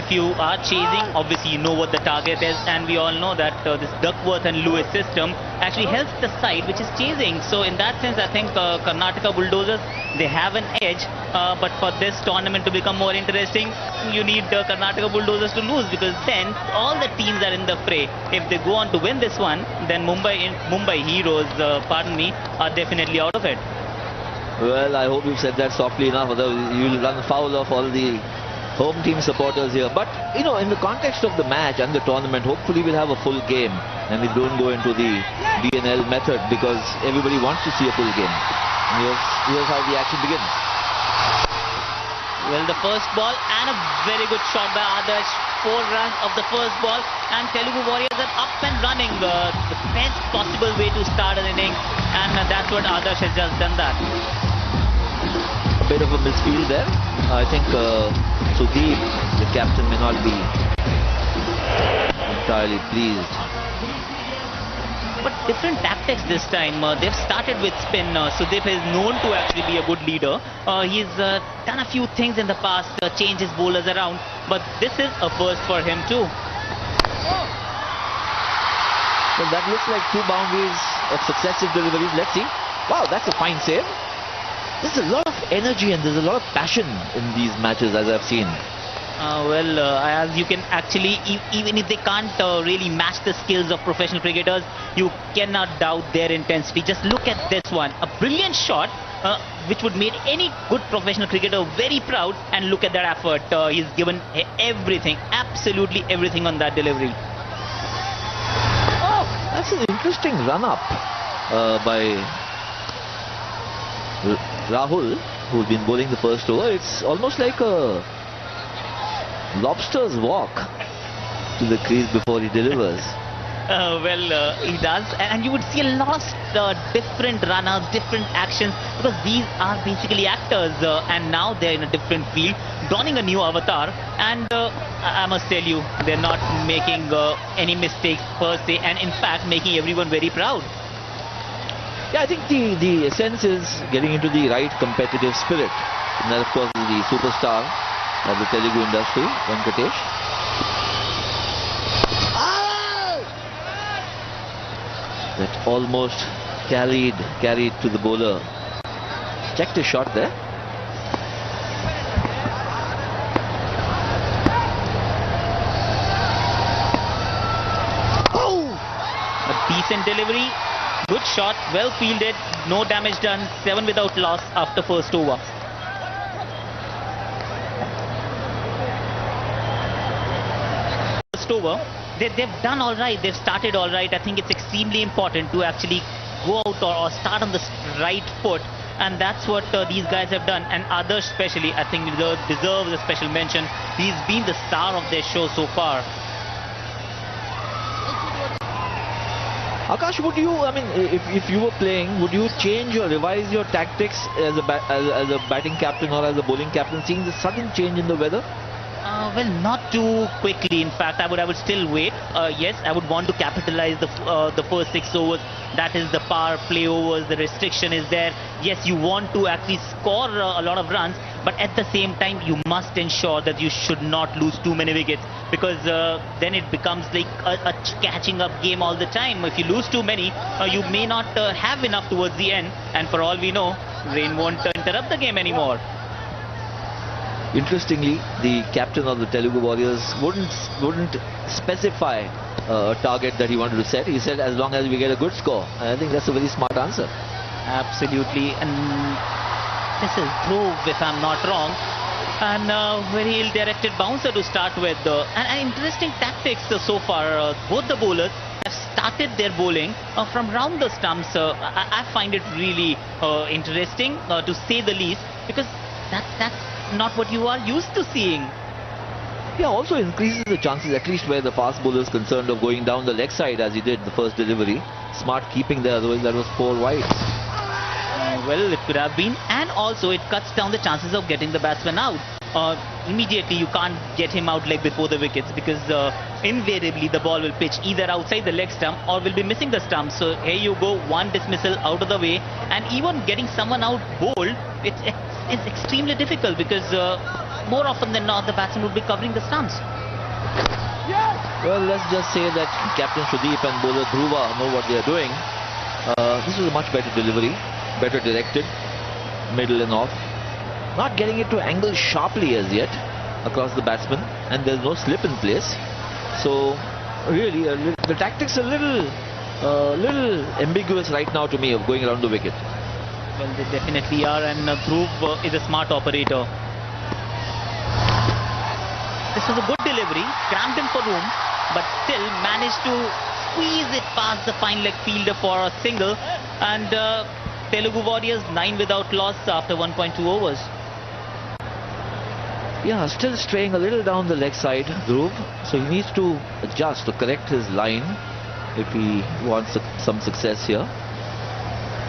if you are chasing, obviously you know what the target is, and we all know that this Duckworth and Lewis system actually helps the side which is chasing. So in that sense, I think Karnataka Bulldozers, they have an edge, but for this tournament to become more interesting, you need Karnataka Bulldozers to lose, because then all the teams are in the fray. If they go on to win this one, then Mumbai Heroes, pardon me, are definitely out of it. Well, I hope you've said that softly enough, otherwise you'll run foul of all the home team supporters here. But, you know, in the context of the match and the tournament, hopefully we'll have a full game and we don't go into the DNL method, because everybody wants to see a full game. And here's how the action begins. Well, the first ball and a very good shot by Adarsh. 4 runs of the first ball, and Telugu Warriors are up and running. The best possible way to start an inning, and that's what Adarsh has just done that. A bit of a misfield there. I think Sudeep, the captain, may not be entirely pleased. But different tactics this time. They've started with spin. Sudeep is known to actually be a good leader. He's done a few things in the past, changed his bowlers around, but this is a first for him too. Well, that looks like 2 boundaries of successive deliveries. Let's see. Wow, that's a fine save. There's a lot of energy and there's a lot of passion in these matches, as I've seen. As you can actually, even if they can't really match the skills of professional cricketers, you cannot doubt their intensity. Just look at this one. A brilliant shot, which would make any good professional cricketer very proud. And look at that effort. He's given everything, absolutely everything on that delivery. Oh, that's an interesting run-up by Rahul, who's been bowling the first over. It's almost like a lobster's walk to the crease before he delivers. He does, and you would see a lot of different runners, different actions, because these are basically actors, and now they're in a different field, donning a new avatar, and I must tell you, they're not making any mistakes per se, and in fact making everyone very proud. Yeah, I think the essence is getting into the right competitive spirit, and that of course is the superstar of the Telugu industry, Venkatesh. That almost carried to the bowler. Checked his shot there. Oh! A decent delivery, good shot, well fielded, no damage done, 7 without loss after first over. Over, they've done all right, they've started all right. I think it's extremely important to actually go out or start on the right foot, and that's what these guys have done. And Adarsh especially, I think, deserves a special mention. He's been the star of their show so far. Akash, would you, I mean, if you were playing, would you change or revise your tactics as a batting captain or as a bowling captain, seeing the sudden change in the weather? Well, not too quickly. In fact, I would still wait. Yes, I would want to capitalize the first 6 overs. That is the power play overs. The restriction is there. Yes, you want to actually score a lot of runs, but at the same time, you must ensure that you should not lose too many wickets, because then it becomes like a catching up game all the time. If you lose too many, you may not have enough towards the end, and for all we know, rain won't interrupt the game anymore. Interestingly, the captain of the Telugu Warriors wouldn't specify a target that he wanted to set. He said, as long as we get a good score. And I think that's a very smart answer. Absolutely. And this is Dhruv, if I'm not wrong. And very ill-directed bouncer to start with. And interesting tactics so far. Both the bowlers have started their bowling from round the stumps. I find it really interesting, to say the least, because that's not what you are used to seeing. Yeah, also increases the chances, at least where the fast bowler is concerned, of going down the leg side as he did the first delivery. Smart keeping there, otherwise that was 4 wide. Well, it could have been, and also it cuts down the chances of getting the batsman out. Immediately you can't get him out like before the wickets, because invariably the ball will pitch either outside the leg stump or will be missing the stump. So here you go, one dismissal out of the way, and even getting someone out bowled, it's extremely difficult, because more often than not the batsman would be covering the stumps. Well, let's just say that Captain Sudeep and bowler Dhruva know what they are doing. This was a much better delivery, better directed, middle and off. Not getting it to angle sharply as yet across the batsman, and there's no slip in place. So really, the tactics are a little ambiguous right now to me of going around the wicket. Well, they definitely are, and Dhruv is a smart operator. This was a good delivery, crammed in for room, but still managed to squeeze it past the fine leg fielder for a single. And Telugu Warriors 9 without loss after 1.2 overs. Yeah, still straying a little down the leg side, Dhruv. So he needs to adjust to correct his line if he wants some success here.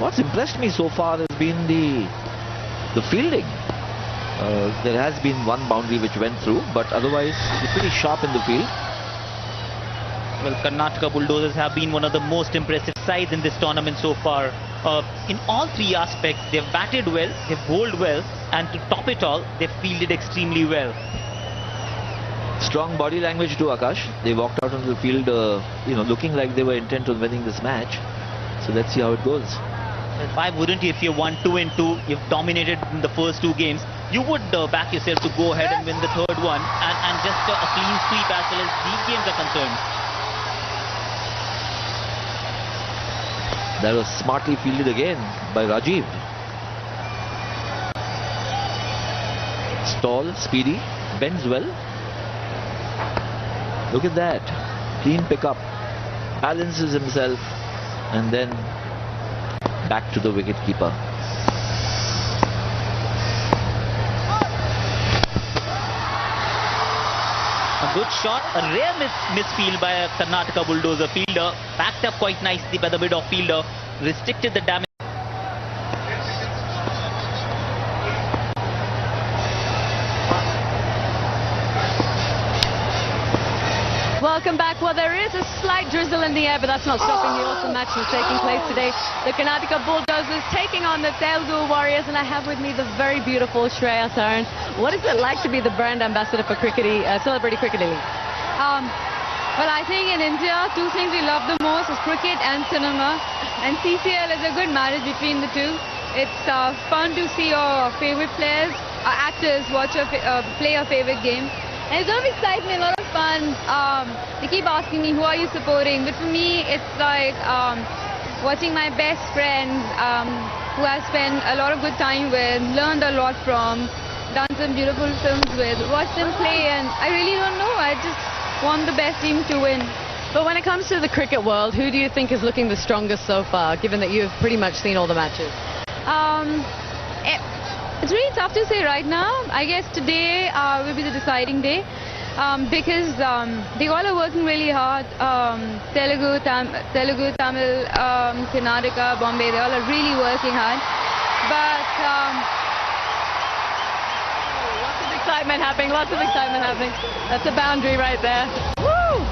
What's impressed me so far has been the fielding. There has been one boundary which went through, but otherwise he's pretty sharp in the field. Well, Karnataka Bulldozers have been one of the most impressive sides in this tournament so far. In all three aspects, they've batted well, they've bowled well, and to top it all, they've fielded extremely well. Strong body language too, Akash. They walked out onto the field, looking like they were intent on winning this match. So let's see how it goes. Well, why wouldn't you? If you won 2-2, you've dominated in the first two games, you would back yourself to go ahead and win the third one, and just a clean sweep as well as these games are concerned. That was smartly fielded again by Rajiv. It's tall, speedy, bends well. Look at that. Clean pickup. Balances himself and then back to the wicketkeeper. A good shot, a rare misfield by a Karnataka Bulldozer fielder, backed up quite nicely by the mid-off fielder, restricted the damage. Welcome back. Well, there is a slight drizzle in the air, but that's not stopping the awesome match that's taking place today. The Karnataka Bulldozers taking on the Telugu Warriors, and I have with me the very beautiful Shreya Saran. What is it like to be the brand ambassador for Celebrity Cricket League? Well, I think in India, two things we love the most is cricket and cinema. And CCL is a good marriage between the two. It's fun to see your favorite players, actors, play your favorite game. And it's a lot of excitement, a lot of fun. They keep asking me, who are you supporting? But for me, it's like watching my best friends who I've spent a lot of good time with, learned a lot from, done some beautiful films with, watched them play, and I really don't know. I just want the best team to win. But when it comes to the cricket world, who do you think is looking the strongest so far, given that you've pretty much seen all the matches? It's really tough to say right now. I guess today will be the deciding day because they all are working really hard. Telugu, Tamil, Karnataka, Bombay, they all are really working hard. But lots of excitement happening, lots of excitement happening. That's a boundary right there. Woo!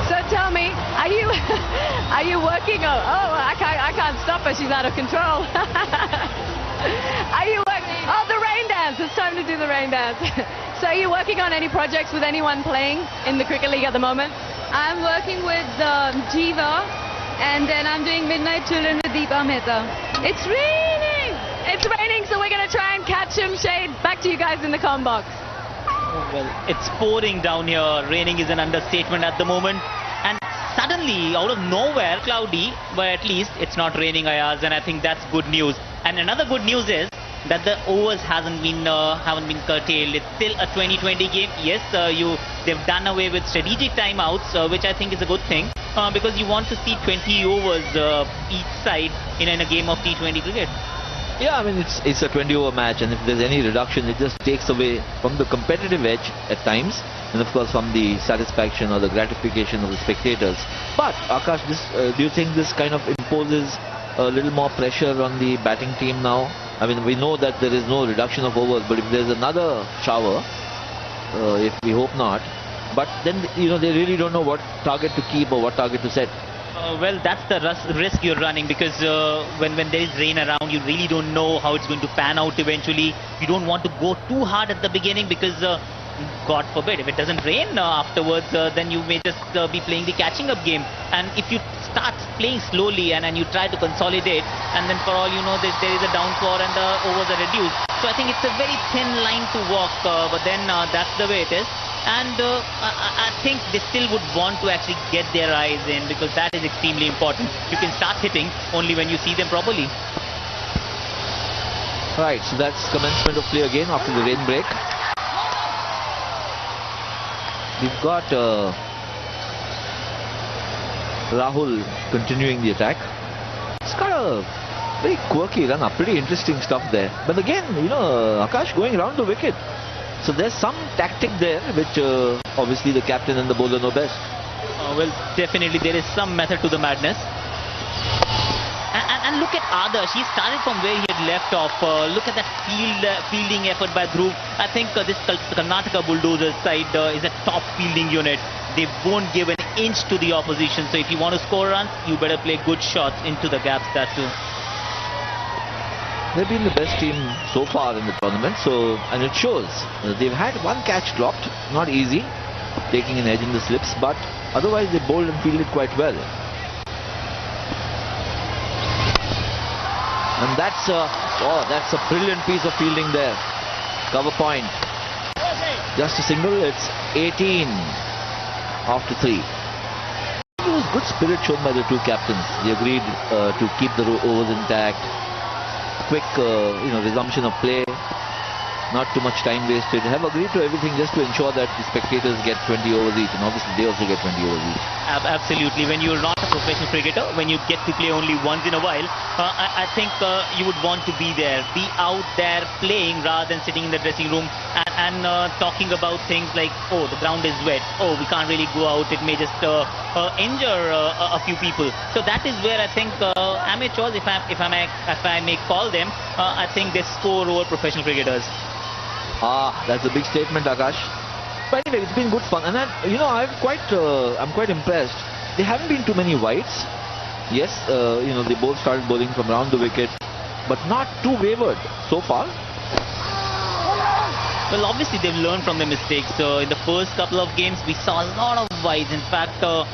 So tell me, are you working? I can't stop her. She's out of control. Are you working? Oh, the rain dance. It's time to do the rain dance. So are you working on any projects with anyone playing in the Cricket League at the moment? I'm working with Jiva, and then I'm doing Midnight Children with Deepa Mehta. It's raining. It's raining, so we're going to try and catch him. Shade, back to you guys in the comm box. Well, it's pouring down here. Raining is an understatement at the moment. And suddenly, out of nowhere, cloudy, but at least it's not raining, Ayaz, and I think that's good news. And another good news is that the overs haven't been curtailed. It's still a 20-20 game. Yes, they've done away with strategic timeouts, which I think is a good thing, because you want to see 20 overs each side in a game of T20 cricket. Yeah, I mean, it's a 20-over match, and if there's any reduction, it just takes away from the competitive edge at times, and of course from the satisfaction or the gratification of the spectators. But Akash, do you think this kind of imposes a little more pressure on the batting team now? I mean, we know that there is no reduction of overs, but if there's another shower, if we hope not, but then they really don't know what target to keep or what target to set. Well, that's the risk you're running, because when there is rain around, you really don't know how it's going to pan out eventually. You don't want to go too hard at the beginning, because God forbid, if it doesn't rain afterwards, then you may just be playing the catching up game. And if you start playing slowly and you try to consolidate, and then for all you know, there is a downpour and the overs are reduced. So I think it's a very thin line to walk, but then that's the way it is. And I think they still would want to actually get their eyes in, because that is extremely important. You can start hitting only when you see them properly. Right, so that's commencement of play again after the rain break. We've got Rahul continuing the attack. It's got a very quirky run up, pretty interesting stuff there. But again, you know, Akash going around the wicket. So there's some tactic there, which obviously the captain and the bowler know best. Well, definitely there is some method to the madness. And look at Adarsh. He started from where he had left off. Look at that fielding effort by Dhruv. I think this Karnataka Bulldozers side is a top fielding unit. They won't give an inch to the opposition. So if you want to score runs, you better play good shots into the gaps, that too. They've been the best team so far in the tournament, and it shows. They've had one catch dropped, not easy, taking an edge in the slips, but otherwise they bowled and fielded quite well. And that's a brilliant piece of fielding there. Cover point. Just a single, it's 18 after 3. It was good spirit shown by the two captains. They agreed to keep the overs intact. Quick resumption of play, not too much time wasted. Have agreed to everything just to ensure that the spectators get 20 overs each, and obviously they also get 20 overs each. Absolutely. When you're not a professional cricketer, when you get to play only once in a while, I think you would want to be there, be out there playing rather than sitting in the dressing room and talking about things like, oh, the ground is wet, oh, we can't really go out, it may just injure a few people. So that is where I think amateurs, if I may call them, I think they score over professional cricketers. That's a big statement, Akash. But anyway, it's been good fun, and I'm quite impressed. There haven't been too many wides. Yes, they both started bowling from around the wicket, but not too wavered so far. Well, obviously they've learned from their mistakes. In the first couple of games, we saw a lot of wides. In fact, a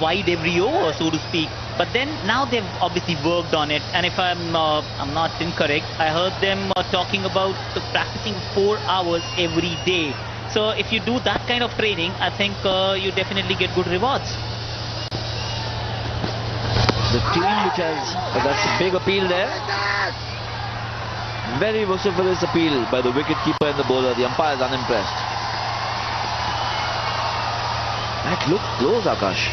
wide every over, so to speak. But then now they've obviously worked on it. And if I'm not incorrect, I heard them talking about practicing 4 hours every day. So if you do that kind of training, I think you definitely get good rewards. The team which has, that's a big appeal there. Very vociferous appeal by the wicketkeeper and the bowler. The umpire is unimpressed. That looked close, Akash.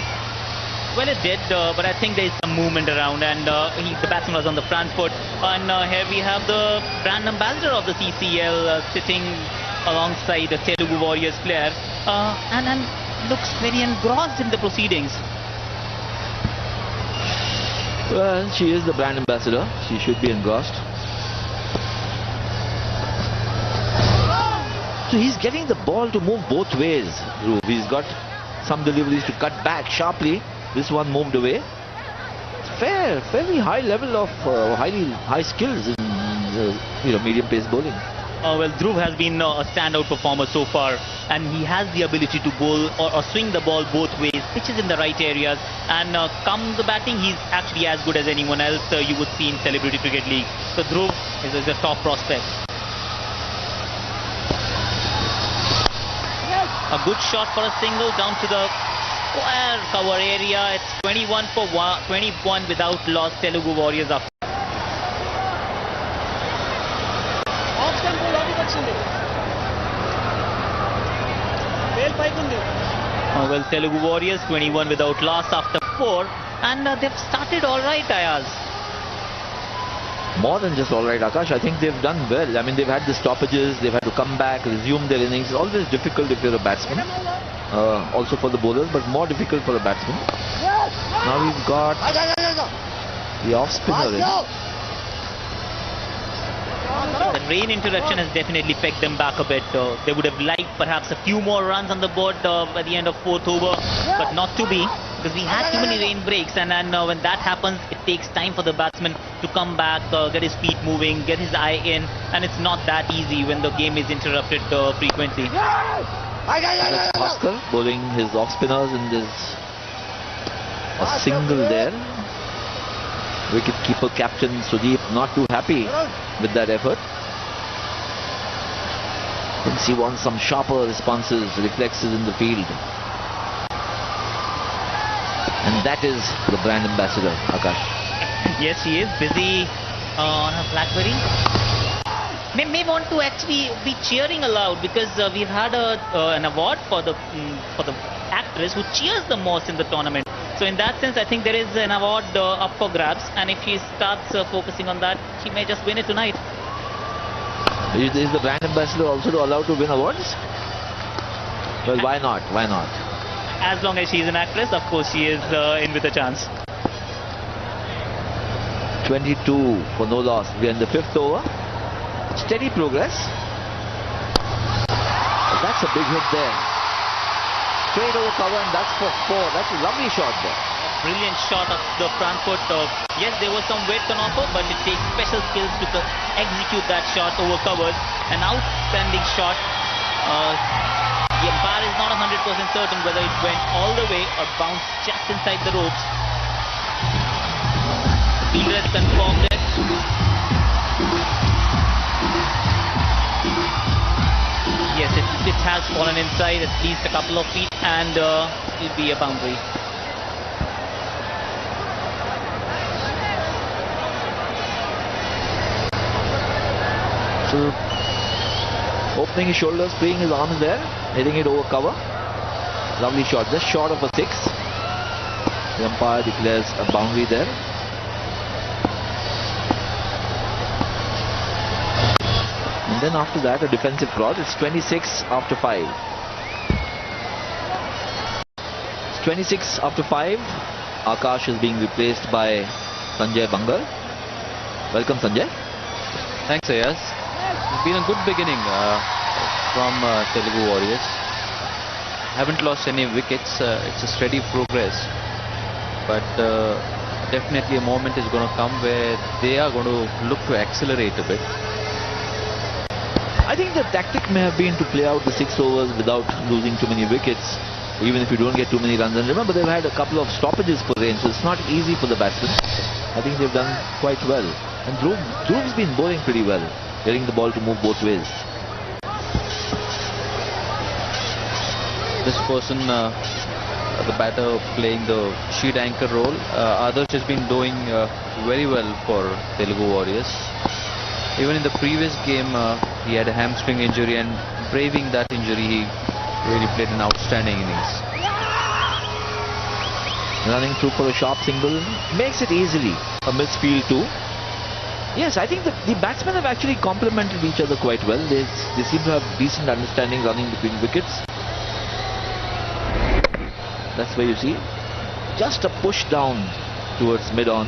Well, it did, but I think there is some movement around, and the batsman was on the front foot. And here we have the brand ambassador of the CCL sitting alongside a Telugu Warriors player, and looks very engrossed in the proceedings. Well, she is the brand ambassador. She should be engrossed. So he's getting the ball to move both ways. He's got some deliveries to cut back sharply. This one moved away. Fairly high level of high skills in medium pace bowling. Well, Dhruv has been a standout performer so far, and he has the ability to bowl or swing the ball both ways, pitches in the right areas, and come the batting, he's actually as good as anyone else you would see in Celebrity Cricket League. So Dhruv is a top prospect. A good shot for a single down to the square cover area. It's 21 without loss. Telugu Warriors after. Well, Telugu Warriors 21 without loss after 4, and they've started all right, Ayaz. More than just all right, Akash. I think they've done well. I mean, they've had the stoppages, they've had to come back, resume their innings. It's always difficult if you're a batsman. Also for the bowlers, but more difficult for a batsman. Now we've got the off spinner in. The rain interruption has definitely pegged them back a bit. They would have liked perhaps a few more runs on the board by the end of 4th over, but not to be. because we had too many rain breaks, and then when that happens, it takes time for the batsman to come back, get his feet moving, get his eye in, and it's not that easy when the game is interrupted frequently. That's Oscar bowling his off spinners, and there's a single there. Wicket-keeper captain Sudeep not too happy with that effort. Thinks he wants some sharper responses, reflexes in the field. And that is the brand ambassador, Akash. Yes, he is busy on a BlackBerry. May want to actually be cheering aloud, because we've had an award for the actress who cheers the most in the tournament. So in that sense, I think there is an award up for grabs, and if she starts focusing on that, she may just win it tonight. Is the brand ambassador also allowed to win awards? Well, why not? Why not? As long as she is an actress, of course she is in with a chance. 22 for no loss. We are in the 5th over. Steady progress. That's a big hit there. Straight over cover, and that's for 4. That's a lovely shot there. A brilliant shot of the front foot. Yes, there was some weight on offer, but it takes special skills to execute that shot over covers. An outstanding shot. The umpire is not 100% certain whether it went all the way or bounced just inside the ropes. Fielder has confirmed it. Yes, it has fallen inside at least a couple of feet, and it'll be a boundary. So, opening his shoulders, freeing his arms there, hitting it over cover. Lovely shot, just short of a 6. The umpire declares a boundary there. And then after that, a defensive cross. It's 26 after 5. It's 26 after 5. Akash is being replaced by Sanjay Bangal. Welcome, Sanjay. Thanks, Ayaz. It's been a good beginning from Telugu Warriors. Haven't lost any wickets. It's a steady progress. But definitely a moment is going to come where they are going to look to accelerate a bit. I think the tactic may have been to play out the 6 overs without losing too many wickets, even if you don't get too many runs. And remember, they've had a couple of stoppages for rain, so it's not easy for the batsmen. I think they've done quite well. And Dhruv's been bowling pretty well, getting the ball to move both ways. This person, the batter playing the sheet anchor role, Adarsh has been doing very well for Telugu Warriors. Even in the previous game, he had a hamstring injury, and braving that injury, he really played an outstanding innings. Running through for a sharp single, makes it easily a misfield too. Yes, I think the batsmen have actually complemented each other quite well. They seem to have decent understanding running between wickets. That's where you see just a push down towards mid-on.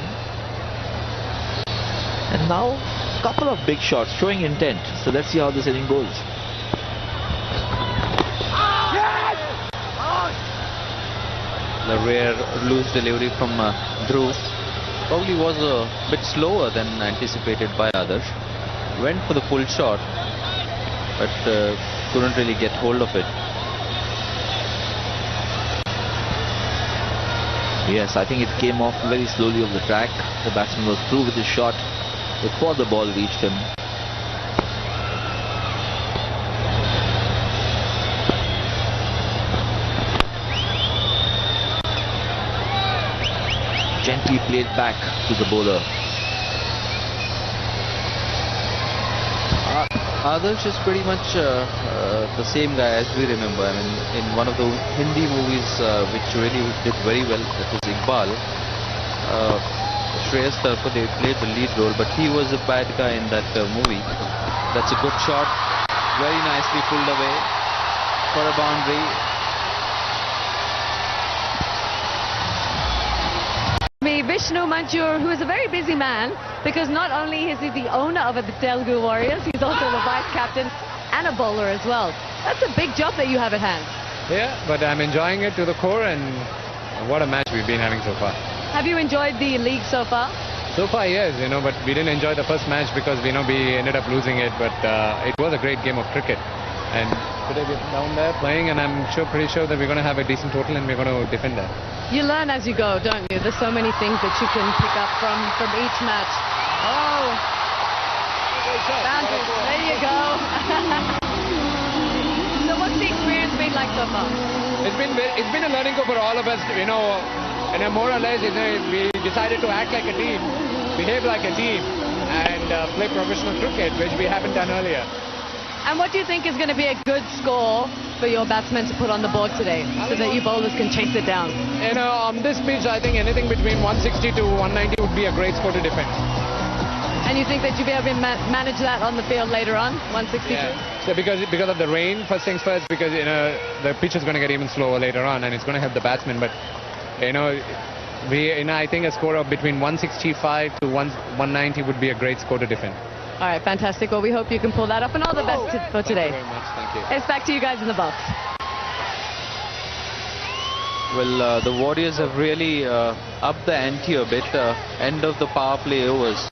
And now couple of big shots showing intent. So let's see how this inning goes. The rare loose delivery from Dhruv probably was a bit slower than anticipated by Adarsh. Went for the full shot, but couldn't really get hold of it. Yes, I think it came off very slowly off the track. The batsman was through with his shot before the ball reached him. Gently played back to the bowler. Adarsh is pretty much the same guy as we remember. I mean, in one of the Hindi movies which really did very well, that was Iqbal. Shreyas Thakur, they played the lead role, but he was a bad guy in that movie. That's a good shot, very nicely pulled away for a boundary. Vishnu Manchur, who is a very busy man, because not only is he the owner of the Telugu Warriors, he's also the vice captain and a bowler as well. That's a big job that you have at hand. Yeah, but I'm enjoying it to the core, and what a match we've been having so far. Have you enjoyed the league so far? So far, yes, but we didn't enjoy the first match because we ended up losing it. But it was a great game of cricket. And today we're down there playing, and I'm pretty sure that we're going to have a decent total and we're going to defend that. You learn as you go, don't you? There's so many things that you can pick up from each match. Oh, boundaries. There you go. So what's the experience been like so far? It's been a learning curve for all of us, and more or less, we decided to act like a team, behave like a team, and play professional cricket, which we haven't done earlier. And what do you think is going to be a good score for your batsmen to put on the board today, so that you bowlers can chase it down? On this pitch, I think anything between 160 to 190 would be a great score to defend. And you think that you'll be able to manage that on the field later on, 162? Yeah. So because of the rain, first things first, because the pitch is going to get even slower later on, and it's going to help the batsmen. But I think a score of between 165 to 190 would be a great score to defend. All right, fantastic. Well, we hope you can pull that up, and all the best for today. Thank you very much. Thank you. It's back to you guys in the box. Well, the Warriors have really upped the ante a bit. End of the power play overs.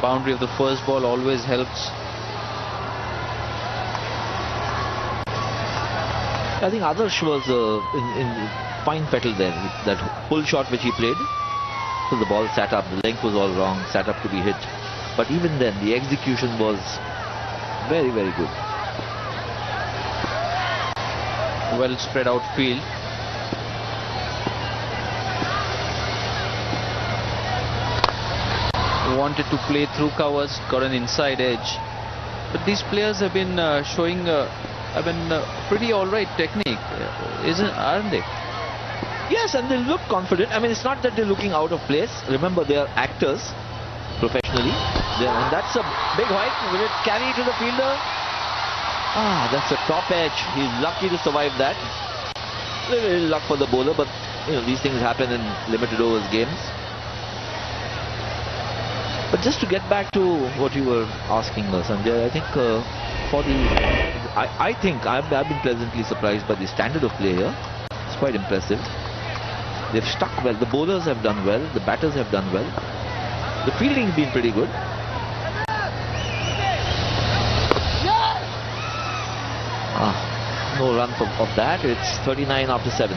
Boundary of the first ball always helps. I think Adarsh was in fine fettle there with that pull shot which he played. So the ball sat up, the length was all wrong, sat up to be hit. But even then, the execution was very, very good. Well spread out field. Wanted to play through covers, got an inside edge. But these players have been showing pretty alright technique, aren't they? Yes, and they look confident. I mean, it's not that they're looking out of place. Remember, they are actors professionally. And that's a big hit. Will it carry to the fielder? That's a top edge. He's lucky to survive that. Little luck for the bowler, but these things happen in limited overs games. But just to get back to what you were asking, Sanjay, I think I think I've been pleasantly surprised by the standard of play here. It's quite impressive. They've stuck well. The bowlers have done well. The batters have done well. The fielding's been pretty good. No run of that. It's 39 after 7.